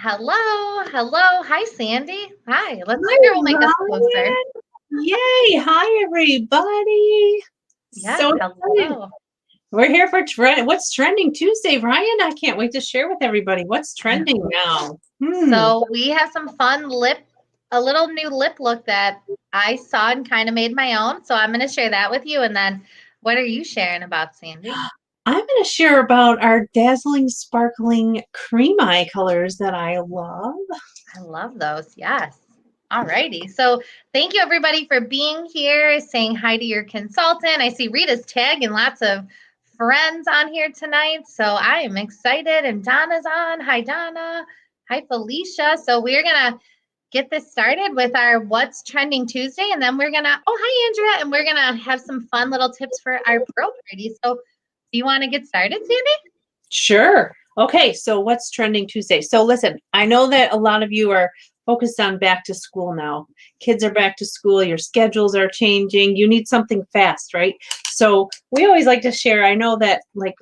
Hello, hello. Hi, Sandy. Hi. Let's see Hi, if it will make us closer. Ryan. Yay. Hi, everybody. Yes, So excited. hello. We're here for What's Trending Tuesday, Ryan. I can't wait to share with everybody what's I know. trending now. So we have some fun a little new lip look that I saw and kind of made my own. So I'm going to share that with you. And then what are you sharing about, Sandy? I'm going to share about our dazzling, sparkling cream eye colors that I love. I love those. Yes. All righty. So thank you everybody for being here, saying hi to your consultant. I see Rita's tagging lots of friends on here tonight. So I am excited. And Donna's on. Hi, Donna. Hi, Felicia. So we're going to get this started with our What's Trending Tuesday. And then we're going to, oh, hi, Andrea. And we're going to have some fun little tips for our pro party. So do you want to get started, Sandy? Sure. Okay, so what's trending Tuesday? So listen, I know that a lot of you are focused on back to school now. Kids are back to school, your schedules are changing. You need something fast, right? So we always like to share. I know that like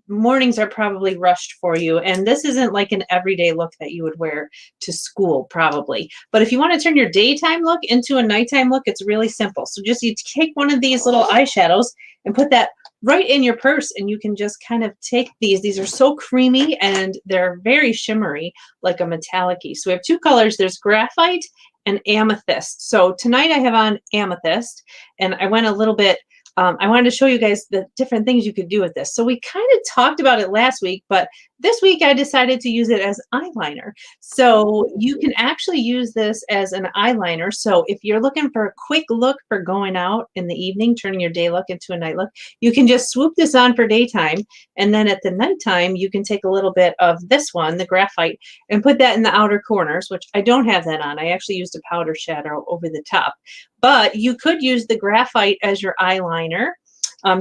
mornings are probably rushed for you, and this isn't like an everyday look that you would wear to school probably. But if you want to turn your daytime look into a nighttime look, it's really simple. So just you take one of these little eyeshadows and put that right in your purse, and you can just kind of take these are so creamy and they're very shimmery, like a metallic-y. So we have two colors. There's graphite and amethyst. So tonight I have on amethyst, and I went a little bit I wanted to show you guys the different things you could do with this. So we kind of talked about it last week, but this week I decided to use it as eyeliner. So you can actually use this as an eyeliner. So if you're looking for a quick look for going out in the evening, turning your day look into a night look, you can just swoop this on for daytime. And then at the nighttime, you can take a little bit of this one, the graphite, and put that in the outer corners, which I don't have that on. I actually used a powder shadow over the top. But you could use the graphite as your eyeliner.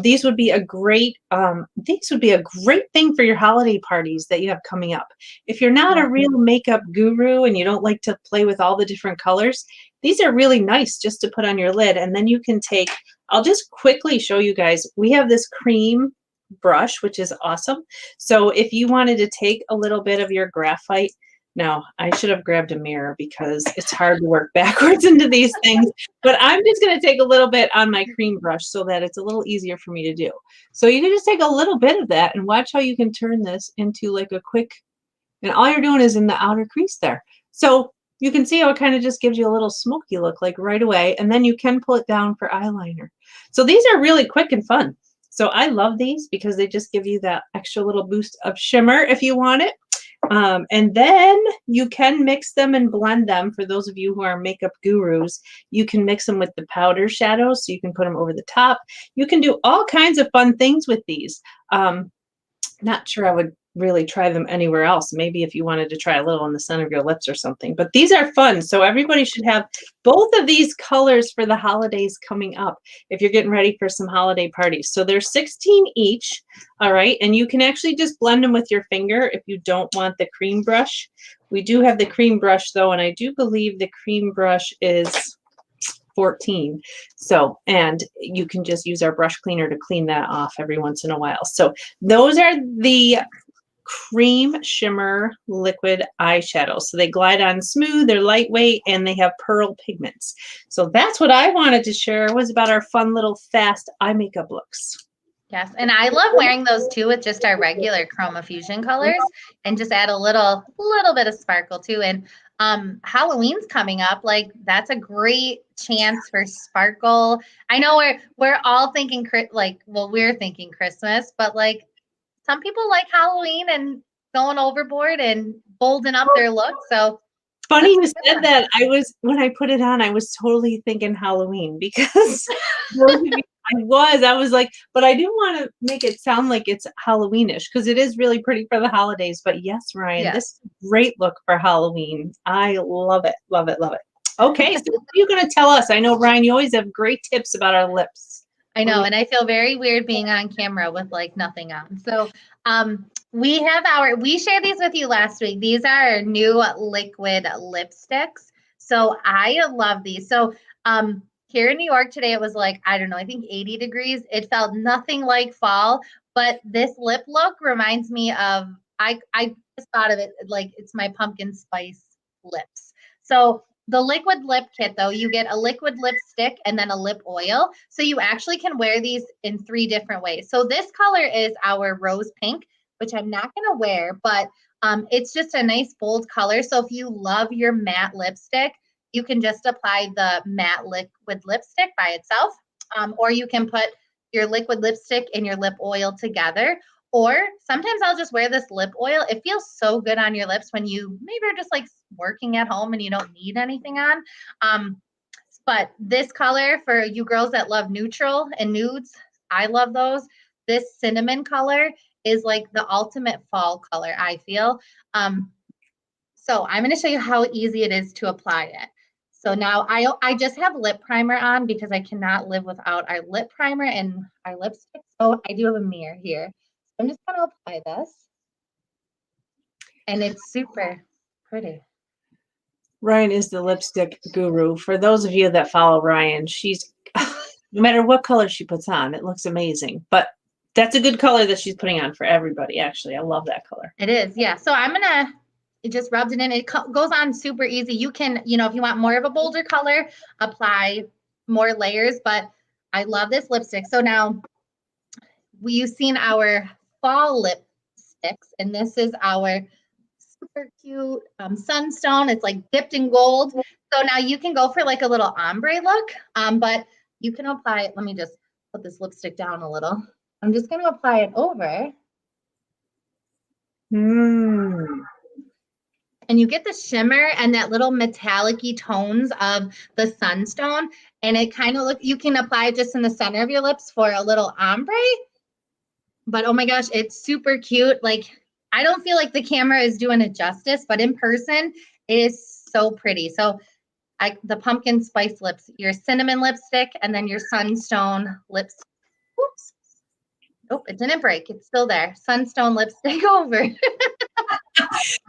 These would be a great thing for your holiday parties that you have coming up. If you're not Yeah. a real makeup guru and you don't like to play with all the different colors, these are really nice just to put on your lid. And then you can take, I'll just quickly show you guys. We have this cream brush, which is awesome. So if you wanted to take a little bit of your graphite, now, I should have grabbed a mirror because it's hard to work backwards into these things, but I'm just going to take a little bit on my cream brush so that it's a little easier for me to do. So you can just take a little bit of that and watch how you can turn this into like a quick, and all you're doing is in the outer crease there. So you can see how it kind of just gives you a little smoky look like right away, and then you can pull it down for eyeliner. So these are really quick and fun. So I love these because they just give you that extra little boost of shimmer if you want it. And then you can mix them and blend them. For those of you who are makeup gurus, you can mix them with the powder shadows, so you can put them over the top. You can do all kinds of fun things with these. Not sure I would really try them anywhere else. Maybe if you wanted to try a little on the center of your lips or something. But these are fun. So everybody should have both of these colors for the holidays coming up if you're getting ready for some holiday parties. So there's 16 each. All right. And you can actually just blend them with your finger if you don't want the cream brush. We do have the cream brush though, and I do believe the cream brush is 14. So, and you can just use our brush cleaner to clean that off every once in a while. So those are the cream shimmer liquid eyeshadows. So they glide on smooth, they're lightweight, and they have pearl pigments. So that's what I wanted to share was about our fun little fast eye makeup looks. Yes, and I love wearing those too with just our regular Chroma Fusion colors and just add a little bit of sparkle too. And Halloween's coming up. Like that's a great chance for sparkle. I know we're all thinking we're thinking Christmas, but like some people like Halloween and going overboard and bolding up their look. So Funny that's a you good said one. that. When I put it on, I was totally thinking Halloween because I was like, but I do want to make it sound like it's Halloweenish because it is really pretty for the holidays. But yes, Ryan, Yeah. this is a great look for Halloween. I love it, love it, love it. Okay, so what are you going to tell us? I know, Ryan, you always have great tips about our lips. I know, and I feel very weird being on camera with like nothing on. So, we shared these with you last week. These are our new liquid lipsticks. So I love these. So, here in New York today, it was like, I don't know, I think 80 degrees. It felt nothing like fall, but this lip look reminds me of I just thought of it like it's my pumpkin spice lips. So the liquid lip kit though, you get a liquid lipstick and then a lip oil. So you actually can wear these in 3 different ways. So this color is our rose pink, which I'm not gonna wear, but it's just a nice bold color. So if you love your matte lipstick, you can just apply the matte liquid lipstick by itself, or you can put your liquid lipstick and your lip oil together. Or sometimes I'll just wear this lip oil. It feels so good on your lips when you maybe are just like working at home and you don't need anything on. But this color for you girls that love neutral and nudes, I love those. This cinnamon color is like the ultimate fall color, I feel. So I'm going to show you how easy it is to apply it. So now I just have lip primer on because I cannot live without our lip primer and our lipstick. So I do have a mirror here. So I'm just going to apply this. And it's super pretty. Ryen is the lipstick guru. For those of you that follow Ryen, she's no matter what color she puts on, it looks amazing. But that's a good color that she's putting on for everybody, actually. I love that color. It is, yeah. So I'm gonna, it just rubs it in. It goes on super easy. You can, you know, if you want more of a bolder color, apply more layers, but I love this lipstick. So now you've seen our fall lipsticks, and this is our super cute sunstone. It's like dipped in gold. So now you can go for like a little ombre look, but you can apply it. Let me just put this lipstick down a little. I'm just going to apply it over. And you get the shimmer and that little metallic-y tones of the sunstone. And it kind of you can apply it just in the center of your lips for a little ombre. But oh my gosh, it's super cute. Like, I don't feel like the camera is doing it justice, but in person, it is so pretty. So the pumpkin spice lips, your cinnamon lipstick, and then your sunstone lips. Oops. Oh, it didn't break. It's still there. Sunstone lipstick over.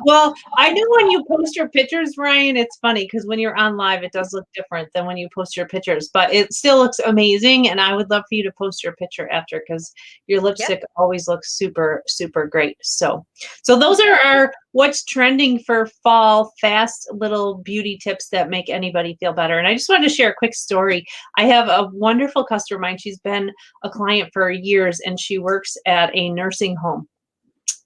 Well, I know when you post your pictures, Ryen, it's funny because when you're on live, it does look different than when you post your pictures, but it still looks amazing. And I would love for you to post your picture after because your lipstick always looks super, super great. So those are our what's trending for fall, fast little beauty tips that make anybody feel better. And I just wanted to share a quick story. I have a wonderful customer of mine. She's been a client for years and she works at a nursing home.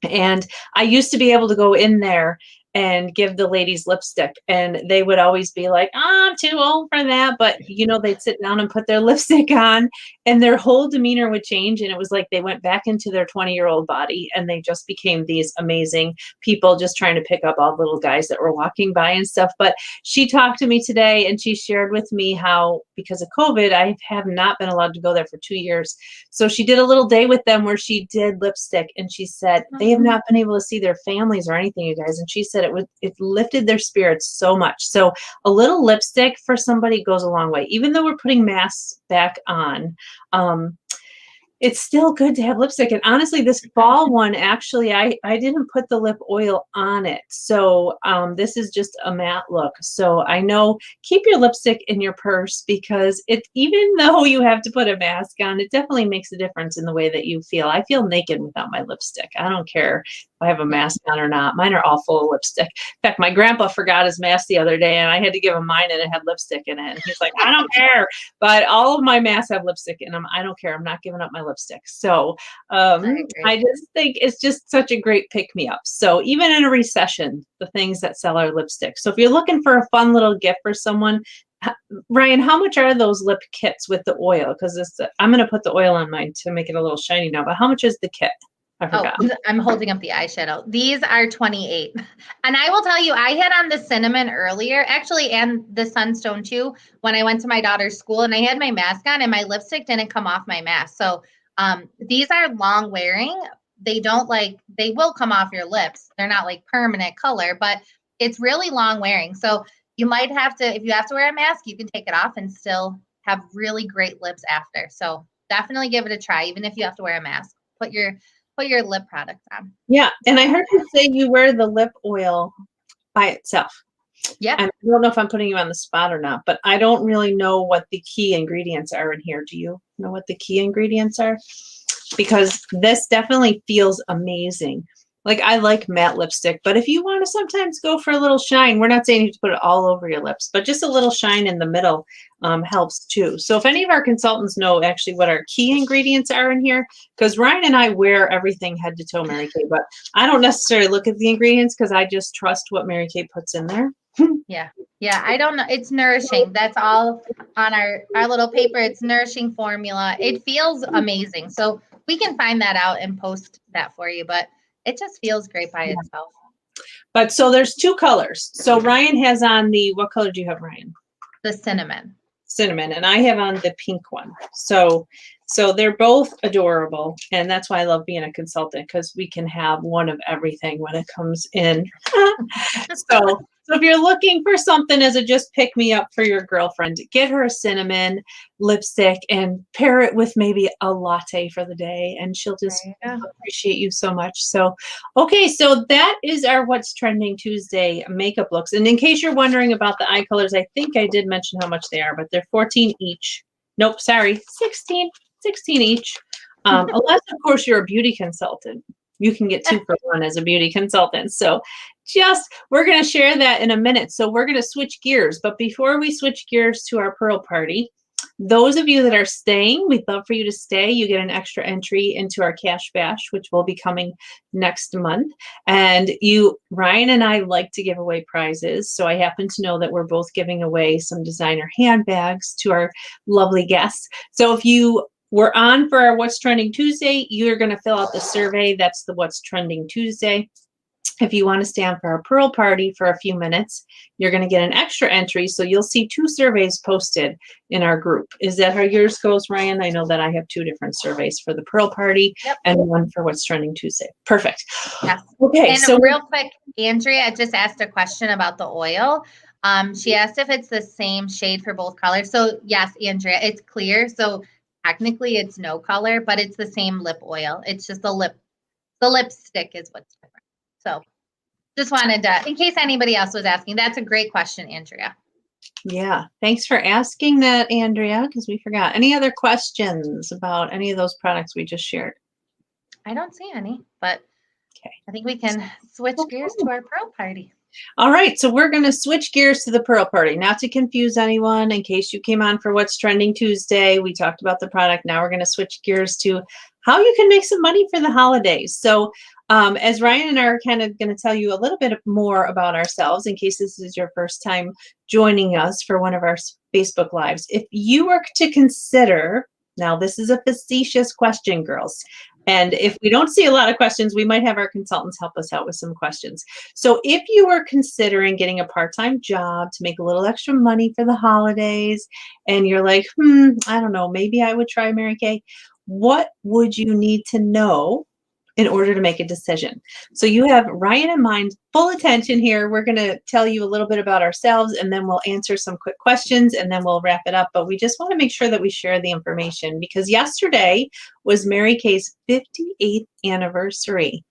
And I used to be able to go in there and give the ladies lipstick and they would always be like, oh, I'm too old for that. But, you know, they'd sit down and put their lipstick on and their whole demeanor would change. And it was like they went back into their 20-year-old body and they just became these amazing people just trying to pick up all the little guys that were walking by and stuff. But she talked to me today and she shared with me how, because of COVID, I have not been allowed to go there for 2 years. So she did a little day with them where she did lipstick and she said, they have not been able to see their families or anything, you guys. And she said it lifted their spirits so much. So a little lipstick for somebody goes a long way. Even though we're putting masks back on, it's still good to have lipstick. And honestly, this fall one, actually, I didn't put the lip oil on it. So this is just a matte look. So I know, keep your lipstick in your purse because even though you have to put a mask on, it definitely makes a difference in the way that you feel. I feel naked without my lipstick. I don't care if I have a mask on or not. Mine are all full of lipstick. In fact, my grandpa forgot his mask the other day and I had to give him mine and it had lipstick in it. And he's like, I don't care. But all of my masks have lipstick in them. I don't care. I'm not giving up my lipstick. So I just think it's just such a great pick-me-up. So even in a recession, the things that sell are lipstick. So if you're looking for a fun little gift for someone, Ryen, how much are those lip kits with the oil? Because I'm going to put the oil on mine to make it a little shiny now. But how much is the kit? I forgot. Oh, I'm holding up the eyeshadow. These are $28. And I will tell you, I had on the cinnamon earlier, actually, and the sunstone too, when I went to my daughter's school and I had my mask on and my lipstick didn't come off my mask. So these are long wearing. They will come off your lips. They're not like permanent color, but it's really long wearing. So you might have to, if you have to wear a mask, you can take it off and still have really great lips after. So definitely give it a try, even if you have to wear a mask. Put your lip products on. Yeah, and I heard you say you wear the lip oil by itself. Yeah. I don't know if I'm putting you on the spot or not, but I don't really know what the key ingredients are in here. Do you know what the key ingredients are? Because this definitely feels amazing. Like I like matte lipstick, but if you want to sometimes go for a little shine, we're not saying you have to put it all over your lips, but just a little shine in the middle helps too. So if any of our consultants know actually what our key ingredients are in here, because Ryan and I wear everything head to toe, Mary Kay, but I don't necessarily look at the ingredients because I just trust what Mary Kay puts in there. Yeah. Yeah. I don't know. It's nourishing. That's all on our little paper. It's nourishing formula. It feels amazing. So we can find that out and post that for you, but it just feels great by itself. But so there's two colors. So Ryan has on the, what color do you have, Ryan? The cinnamon. Cinnamon, and I have on the pink one. So they're both adorable, and that's why I love being a consultant, because we can have one of everything when it comes in. So if you're looking for something as a just pick me up for your girlfriend, get her a cinnamon lipstick and pair it with maybe a latte for the day, and she'll just appreciate you so much. So okay, so that is our What's Trending Tuesday makeup looks. And in case you're wondering about the eye colors, I think I did mention how much they are, but they're 14 each. Nope, sorry, 16 each. Unless of course you're a beauty consultant. You can get 2 for 1 as a beauty consultant. So we're going to share that in a minute. So we're going to switch gears. But before we switch gears to our pearl party, those of you that are staying, we'd love for you to stay. You get an extra entry into our cash bash, which will be coming next month. And Ryan and I like to give away prizes. So I happen to know that we're both giving away some designer handbags to our lovely guests. So if you were on for our What's Trending Tuesday, you're going to fill out the survey. That's the What's Trending Tuesday. If you want to stay on for our pearl party for a few minutes, you're going to get an extra entry. So you'll see 2 surveys posted in our group. Is that how yours goes, Ryan? I know that I have 2 different surveys for the pearl party and one for What's Trending Tuesday. Perfect. Yes. Okay. And so real quick, Andrea just asked a question about the oil. She asked if it's the same shade for both colors. So yes, Andrea, it's clear. So technically it's no color, but it's the same lip oil. It's just the lipstick is what's different. So just wanted to, in case anybody else was asking, that's a great question, Andrea. Yeah, thanks for asking that, Andrea, because we forgot. Any other questions about any of those products we just shared? I don't see any, but okay. I think we can switch gears to our pearl party. All right, so we're going to switch gears to the pearl party. Not to confuse anyone, in case you came on for What's Trending Tuesday, we talked about the product. Now we're going to switch gears to how you can make some money for the holidays. So as Ryan and I are kind of going to tell you a little bit more about ourselves, in case this is your first time joining us for one of our Facebook Lives. If you were to consider, now this is a facetious question, girls, and if we don't see a lot of questions, we might have our consultants help us out with some questions. So if you were considering getting a part-time job to make a little extra money for the holidays, and you're like, I don't know, maybe I would try Mary Kay, what would you need to know in order to make a decision? So you have Ryan and mine full attention here. We're going to tell you a little bit about ourselves, and then we'll answer some quick questions, and then we'll wrap it up. But we just want to make sure that we share the information, because yesterday was Mary Kay's 58th anniversary.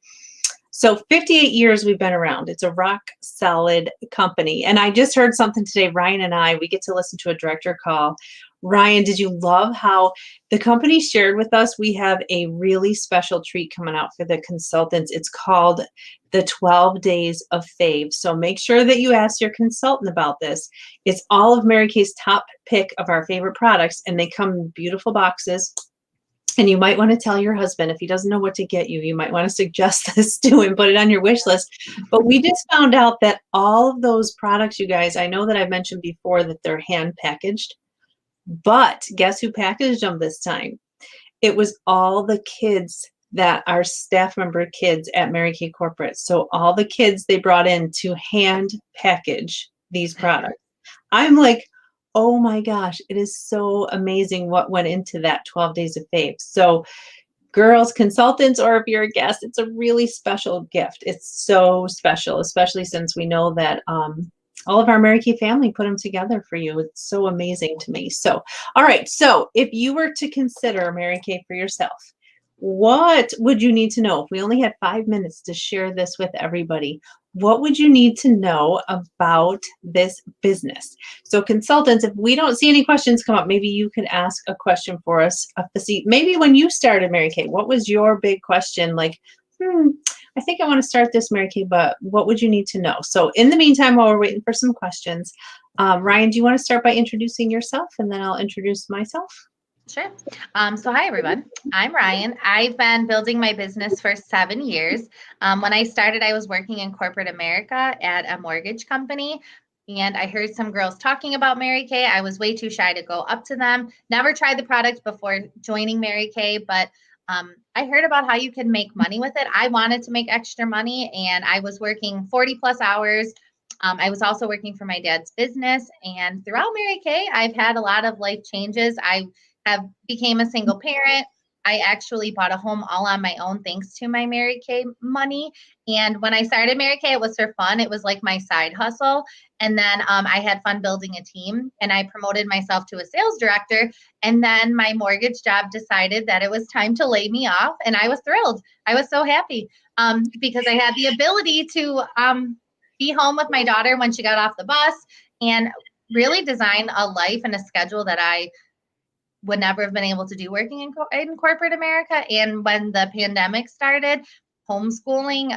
So 58 years we've been around. It's a rock solid company. And I just heard something today, Ryan and I, we get to listen to a director call. Ryan, did you love how the company shared with us? We have a really special treat coming out for the consultants. It's called the 12 Days of Fave. So make sure that you ask your consultant about this. It's all of Mary Kay's top pick of our favorite products, and they come in beautiful boxes. And you might want to tell your husband, if he doesn't know what to get you, you might want to suggest this to him, put it on your wish list. But we just found out that all of those products, you guys, I know that I've mentioned before that they're hand packaged, but guess who packaged them this time? It was all the kids that are staff member kids at Mary Kay Corporate. So all the kids they brought in to hand package these products. I'm like, oh my gosh, it is so amazing what went into that 12 Days of Fave. So girls, consultants, or if you're a guest, it's a really special gift. It's so special, especially since we know that all of our Mary Kay family put them together for you. It's so amazing to me. So, all right. So if you were to consider Mary Kay for yourself, what would you need to know? If we only had 5 minutes to share this with everybody, what would you need to know about this business? So consultants, if we don't see any questions come up, maybe you can ask a question for us. Maybe when you started Mary Kay, what was your big question? Like, I think I want to start this, Mary Kay, but what would you need to know? So in the meantime, while we're waiting for some questions, Ryan, do you want to start by introducing yourself, and then I'll introduce myself? Sure. So hi, everyone. I'm Ryan. I've been building my business for 7 years. When I started, I was working in corporate America at a mortgage company. And I heard some girls talking about Mary Kay. I was way too shy to go up to them. Never tried the product before joining Mary Kay, but I heard about how you can make money with it. I wanted to make extra money, and I was working 40 plus hours. I was also working for my dad's business. And throughout Mary Kay, I've had a lot of life changes. I have became a single parent. I actually bought a home all on my own thanks to my Mary Kay money. And when I started Mary Kay, it was for fun. It was like my side hustle. And then I had fun building a team, and I promoted myself to a sales director. And then my mortgage job decided that it was time to lay me off. And I was thrilled. I was so happy because I had the ability to be home with my daughter when she got off the bus and really design a life and a schedule that I would never have been able to do working in corporate America. And when the pandemic started, homeschooling,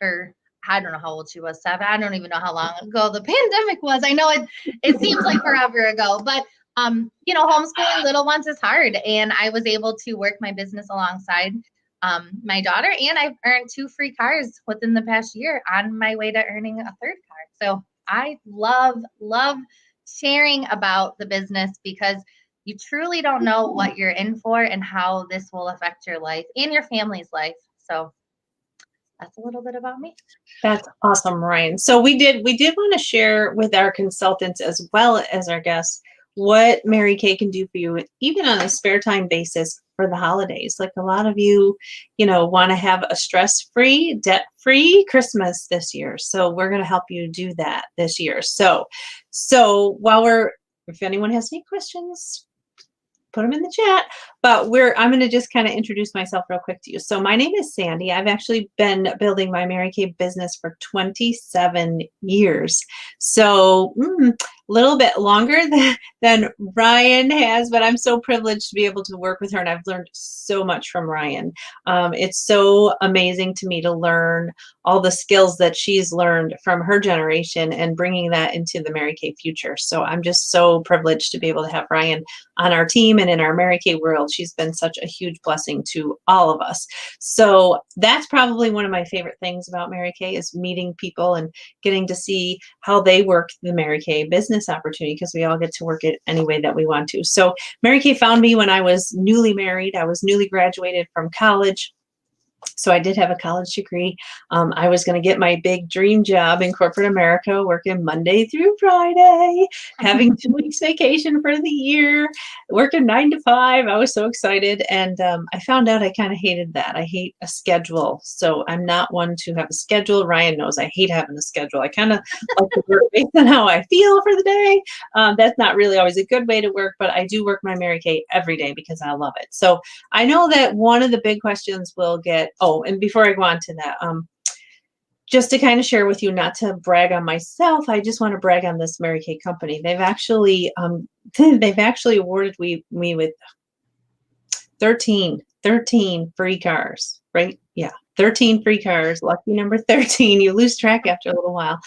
or I don't know how old she was, 7. I don't even know how long ago the pandemic was. I know it seems like forever ago, but homeschooling little ones is hard. And I was able to work my business alongside my daughter, and I've earned 2 free cars within the past year on my way to earning a third car. So I love sharing about the business because you truly don't know what you're in for and how this will affect your life and your family's life. So that's a little bit about me. That's awesome, Ryan. So we did want to share with our consultants as well as our guests what Mary Kay can do for you, even on a spare time basis for the holidays. Like a lot of you, want to have a stress-free, debt-free Christmas this year. So we're going to help you do that this year. So if anyone has any questions, put them in the chat, but I'm going to just kind of introduce myself real quick to you. So my name is Sandy. I've actually been building my Mary Kay business for 27 years. So a little bit longer than Ryan has, but I'm so privileged to be able to work with her, and I've learned so much from Ryan. It's so amazing to me to learn all the skills that she's learned from her generation and bringing that into the Mary Kay future. So I'm just so privileged to be able to have Ryan on our team and in our Mary Kay world. She's been such a huge blessing to all of us. So that's probably one of my favorite things about Mary Kay is meeting people and getting to see how they work the Mary Kay business opportunity, because we all get to work it any way that we want to. So Mary Kay found me when I was newly married. I was newly graduated from college. So I did have a college degree. I was going to get my big dream job in corporate America, working Monday through Friday, having 2 weeks vacation for the year, working 9 to 5. I was so excited. And I found out I kind of hated that. I hate a schedule. So I'm not one to have a schedule. Ryan knows I hate having a schedule. I kind of like to work based on how I feel for the day. That's not really always a good way to work, but I do work my Mary Kay every day because I love it. So I know that one of the big questions we'll get, and before I go on to that, just to kind of share with you, not to brag on myself, I just want to brag on this Mary Kay company. They've actually awarded me with 13 free cars, right? Yeah, 13 free cars. Lucky number 13. You lose track after a little while.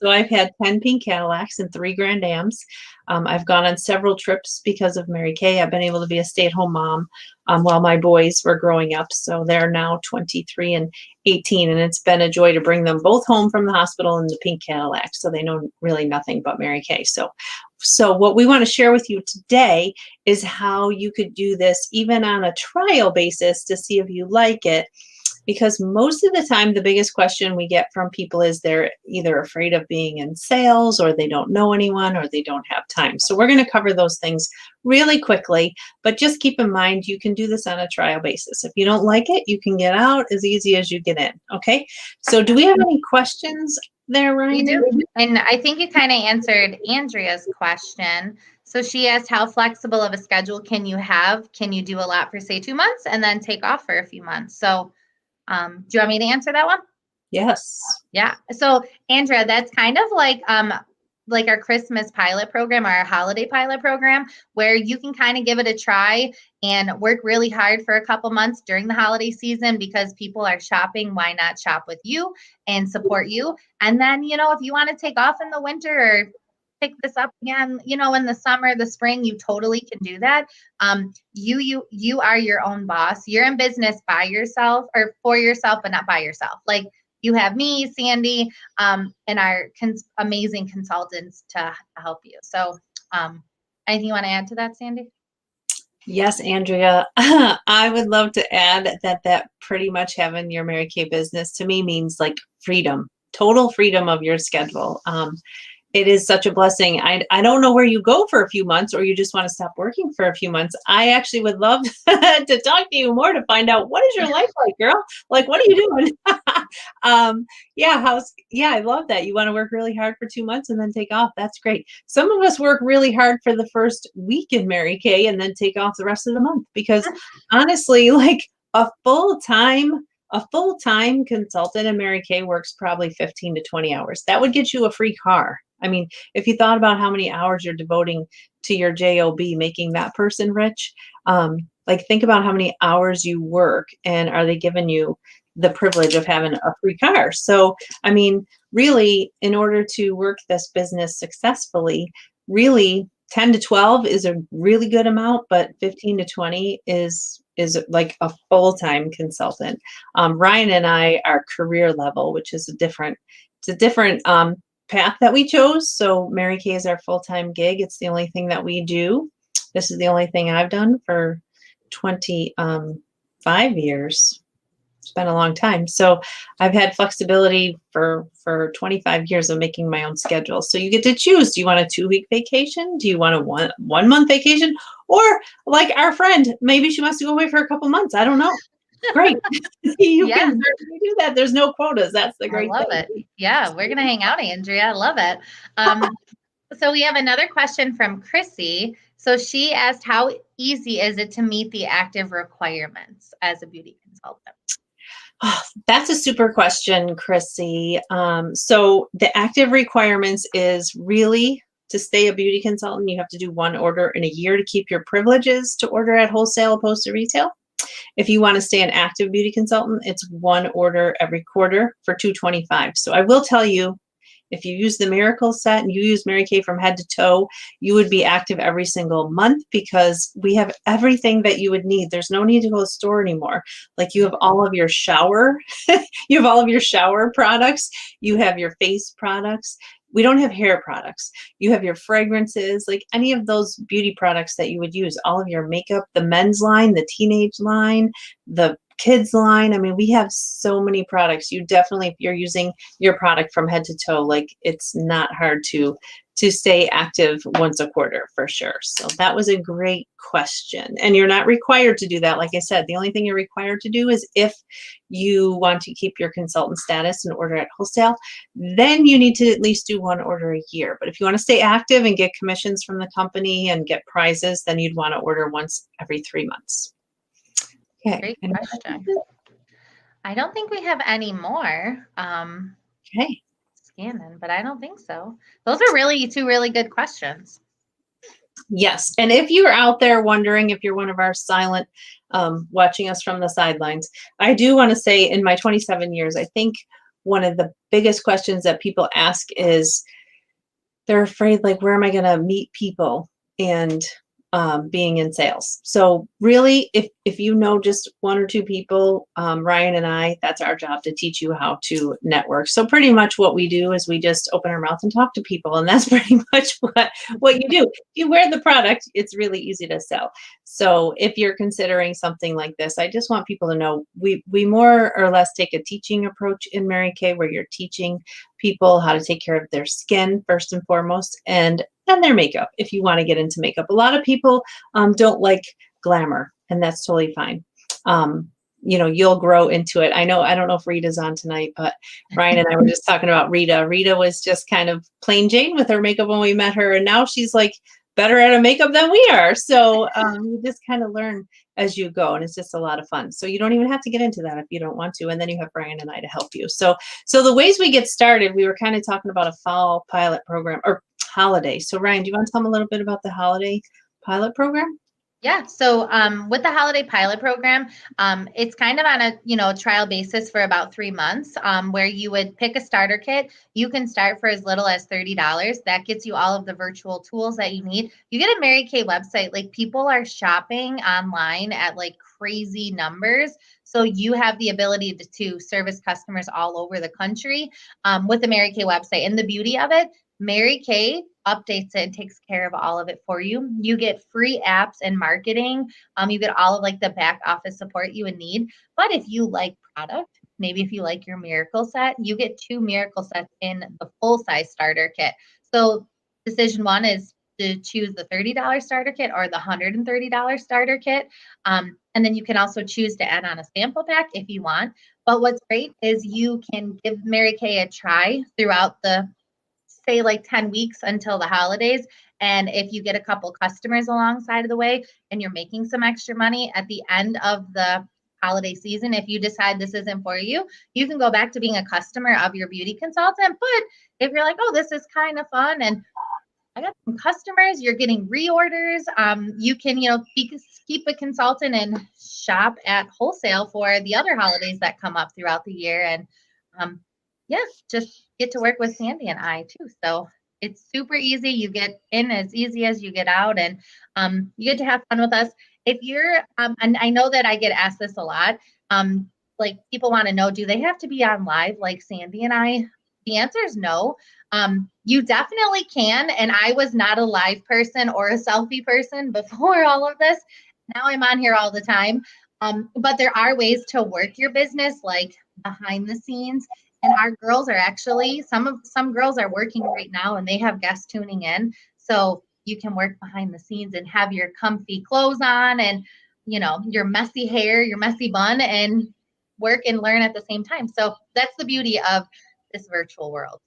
So I've had 10 pink Cadillacs and 3 Grand Ams. I've gone on several trips because of Mary Kay. I've been able to be a stay-at-home mom while my boys were growing up. So they're now 23 and 18, and it's been a joy to bring them both home from the hospital in the pink Cadillac. So they know really nothing but Mary Kay. So what we want to share with you today is how you could do this even on a trial basis to see if you like it. Because most of the time, the biggest question we get from people is they're either afraid of being in sales, or they don't know anyone, or they don't have time. So we're going to cover those things really quickly, but just keep in mind, you can do this on a trial basis. If you don't like it, you can get out as easy as you get in. Okay. So do we have any questions there, Ryan? We do. And I think you kind of answered Andrea's question. So she asked, how flexible of a schedule can you have? Can you do a lot for, say, 2 months and then take off for a few months? So do you want me to answer that one? Yes. Yeah. So Andrea, that's kind of like like our Christmas pilot program, our holiday pilot program, where you can kind of give it a try and work really hard for a couple months during the holiday season because people are shopping. Why not shop with you and support you? And then, if you want to take off in the winter or pick this up again, in the summer, the spring, you totally can do that. You are your own boss. You're in business by yourself or for yourself, but not by yourself. Like you have me, Sandy, and our amazing consultants to help you. So, anything you want to add to that, Sandy? Yes, Andrea. I would love to add that pretty much having your Mary Kay business to me means like freedom, total freedom of your schedule. It is such a blessing. I don't know where you go for a few months or you just want to stop working for a few months. I actually would love to talk to you more to find out what is your life like, girl? Like, what are you doing? Yeah, I love that. You want to work really hard for 2 months and then take off. That's great. Some of us work really hard for the first week in Mary Kay and then take off the rest of the month because honestly, like a full-time consultant in Mary Kay works probably 15 to 20 hours. That would get you a free car. I mean, if you thought about how many hours you're devoting to your job, making that person rich, like think about how many hours you work and are they giving you the privilege of having a free car? So, I mean, really, in order to work this business successfully, really 10 to 12 is a really good amount, but 15 to 20 is like a full-time consultant. Ryan and I are career level, which is a different path that we chose. So Mary Kay is our full-time gig. It's the only thing that we do. This is the only thing I've done for 25 years. It's been a long time. So I've had flexibility for 25 years of making my own schedule. So you get to choose. Do you want a 2-week vacation? Do you want a one month vacation? Or like our friend, maybe she wants to go away for a couple months. I don't know. Great. You Yeah. can certainly do that. There's no quotas. That's the I great love thing. it. Yeah, we're going to hang out, Andrea. I love it. So we have another question from Chrissy. So she asked, how easy is it to meet the active requirements as a beauty consultant? Oh, that's a super question, Chrissy. So the active requirements is really to stay a beauty consultant, you have to do 1 order in a year to keep your privileges to order at wholesale opposed to retail. If you want to stay an active beauty consultant, it's 1 order every quarter for $225. So I will tell you, if you use the Miracle Set and you use Mary Kay from head to toe, you would be active every single month because we have everything that you would need. There's no need to go to the store anymore. Like you have all of your shower, you have all of your shower products, you have your face products. We don't have hair products. You have your fragrances, like any of those beauty products that you would use, all of your makeup, the men's line, the teenage line, the kids line. I mean, we have so many products. You definitely, if you're using your product from head to toe, like it's not hard to stay active once a quarter for sure. So that was a great question. And you're not required to do that. Like I said, the only thing you're required to do is if you want to keep your consultant status and order at wholesale, then you need to at least do 1 order a year. But if you want to stay active and get commissions from the company and get prizes, then you'd want to order once every 3 months. Okay. Great question. I don't think we have any more. Okay. Scanning, but I don't think so. Those are really 2 really good questions. Yes. And if you're out there wondering if you're one of our silent, watching us from the sidelines, I do want to say in my 27 years, I think one of the biggest questions that people ask is they're afraid, like, where am I going to meet people? And being in sales. So really, if you know just 1 or 2 people, Ryan and I, that's our job to teach you how to network. So pretty much what we do is we just open our mouth and talk to people. And that's pretty much what you do. If you wear the product, it's really easy to sell. So if you're considering something like this, I just want people to know we more or less take a teaching approach in Mary Kay where you're teaching people how to take care of their skin first and foremost, and their makeup if you want to get into makeup. A lot of people don't like glamour, and that's totally fine. You'll grow into it. I don't know if Rita's on tonight, but Ryan and I were just talking about Rita. Rita was just kind of plain Jane with her makeup when we met her, and now she's like better at a makeup than we are. So you just kind of learn as you go, and it's just a lot of fun. So you don't even have to get into that if you don't want to, and then you have Ryan and I to help you. So the ways we get started, we were kind of talking about a fall pilot program, or holiday. So Ryan, do you want to tell them a little bit about the holiday pilot program? Yeah. So with the holiday pilot program, it's kind of on a trial basis for about 3 months, where you would pick a starter kit. You can start for as little as $30. That gets you all of the virtual tools that you need. You get a Mary Kay website. Like, people are shopping online at like crazy numbers. So you have the ability to service customers all over the country with the Mary Kay website. And the beauty of it, Mary Kay updates it and takes care of all of it for you. You get free apps and marketing. You get all of like the back office support you would need. But if you like product, maybe if you like your miracle set, you get 2 miracle sets in the full size starter kit. So decision one is to choose the $30 starter kit or the $130 starter kit. And then you can also choose to add on a sample pack if you want. But what's great is you can give Mary Kay a try throughout the, say, like 10 weeks until the holidays. And if you get a couple customers alongside of the way and you're making some extra money at the end of the holiday season, if you decide this isn't for you, you can go back to being a customer of your beauty consultant. But if you're like, oh, this is kind of fun and I got some customers, you're getting reorders, you can, keep a consultant and shop at wholesale for the other holidays that come up throughout the year. And yeah, just get to work with Sandy and I too. So it's super easy. You get in as easy as you get out, and you get to have fun with us. If you're, and I know that I get asked this a lot, like people want to know, do they have to be on live like Sandy and I? The answer is no. You definitely can. And I was not a live person or a selfie person before all of this. Now I'm on here all the time. But there are ways to work your business, like behind the scenes. And our girls are actually, some girls are working right now and they have guests tuning in. So you can work behind the scenes and have your comfy clothes on and, your messy hair, your messy bun, and work and learn at the same time. So that's the beauty of this virtual world.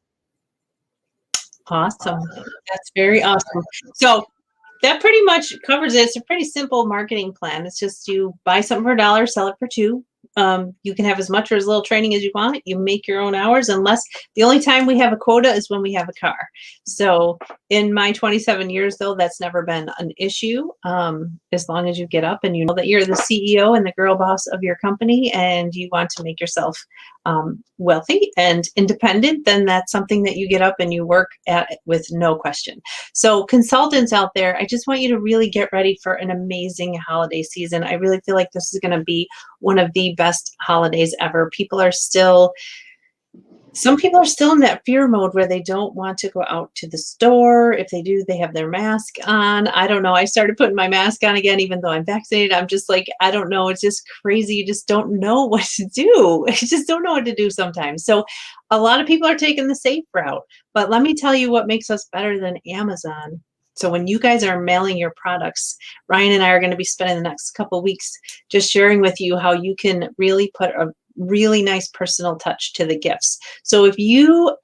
Awesome. That's very awesome. So that pretty much covers it. It's a pretty simple marketing plan. It's just you buy something for $1, sell it for $2. You can have as much or as little training as you want. You make your own hours, unless the only time we have a quota is when we have a car. So in my 27 years, though, that's never been an issue. As long as you get up and you know that you're the CEO and the girl boss of your company and you want to make yourself wealthy and independent, then that's something that you get up and you work at with no question. So consultants out there, I just want you to really get ready for an amazing holiday season. I really feel like this is going to be one of the best holidays ever. Some people are still in that fear mode where they don't want to go out to the store. If they do, they have their mask on. I don't know. I started putting my mask on again, even though I'm vaccinated. I'm just like, I don't know. It's just crazy. You just don't know what to do. I just don't know what to do sometimes. So a lot of people are taking the safe route. But let me tell you what makes us better than Amazon. So when you guys are mailing your products, Ryan and I are going to be spending the next couple of weeks just sharing with you how you can really put a really nice personal touch to the gifts. So if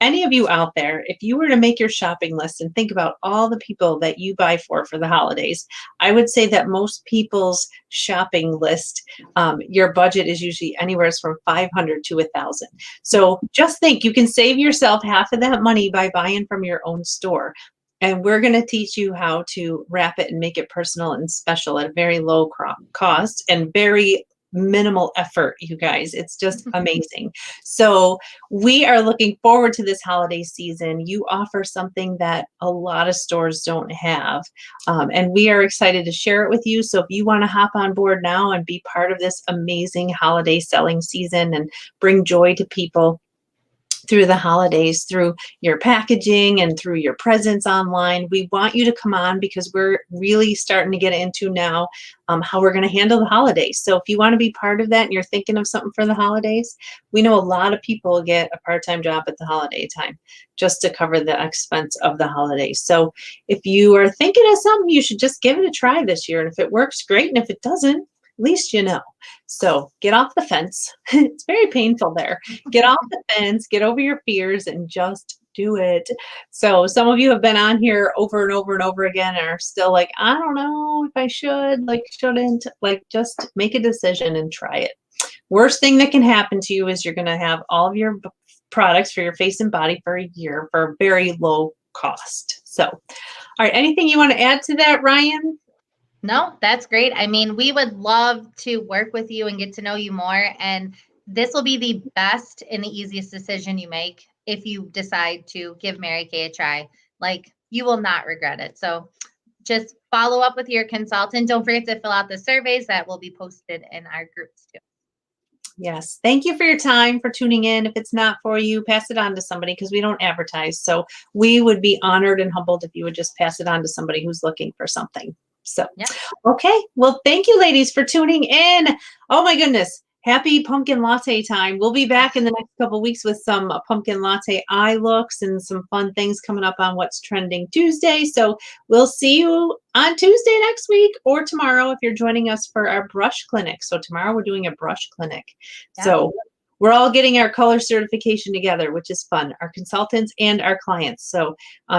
any of you out there, if you were to make your shopping list and think about all the people that you buy for the holidays, I would say that most people's shopping list, your budget is usually anywhere from $500 to $1,000. So just think, you can save yourself half of that money by buying from your own store. And we're going to teach you how to wrap it and make it personal and special at a very low cost and very minimal effort, you guys. It's just amazing. So we are looking forward to this holiday season. You offer something that a lot of stores don't have. And we are excited to share it with you. So if you want to hop on board now and be part of this amazing holiday selling season and bring joy to people through the holidays, through your packaging and through your presence online, we want you to come on, because we're really starting to get into now how we're going to handle the holidays. So if you want to be part of that and you're thinking of something for the holidays, we know a lot of people get a part-time job at the holiday time just to cover the expense of the holidays. So if you are thinking of something, you should just give it a try this year. And if it works, great. And if it doesn't, at least you know. So get off the fence. It's very painful there. Get off the fence, get over your fears, and just do it. So some of you have been on here over and over and over again and are still like, I don't know if I should, shouldn't. Just make a decision and try it. Worst thing that can happen to you is you're going to have all of your products for your face and body for a year for a very low cost. So, all right, anything you want to add to that, Ryan? No, that's great. I mean, we would love to work with you and get to know you more. And this will be the best and the easiest decision you make if you decide to give Mary Kay a try. Like, you will not regret it. So just follow up with your consultant. Don't forget to fill out the surveys that will be posted in our groups too. Yes. Thank you for your time, for tuning in. If it's not for you, pass it on to somebody because we don't advertise. So we would be honored and humbled if you would just pass it on to somebody who's looking for something. So, Yeah. okay. Well, thank you, ladies, for tuning in. Oh, my goodness. Happy pumpkin latte time. We'll be back in the next couple of weeks with some pumpkin latte eye looks and some fun things coming up on What's Trending Tuesday. So we'll see you on Tuesday next week or tomorrow if you're joining us for our brush clinic. So tomorrow we're doing a brush clinic. Yeah. So we're all getting our color certification together, which is fun, our consultants and our clients. So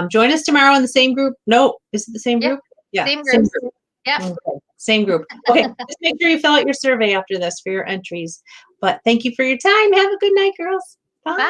join us tomorrow in the same group. No, is it the same group? Yeah, Same group. Yeah. Okay. Same group. Okay, just make sure you fill out your survey after this for your entries. But thank you for your time. Have a good night, girls.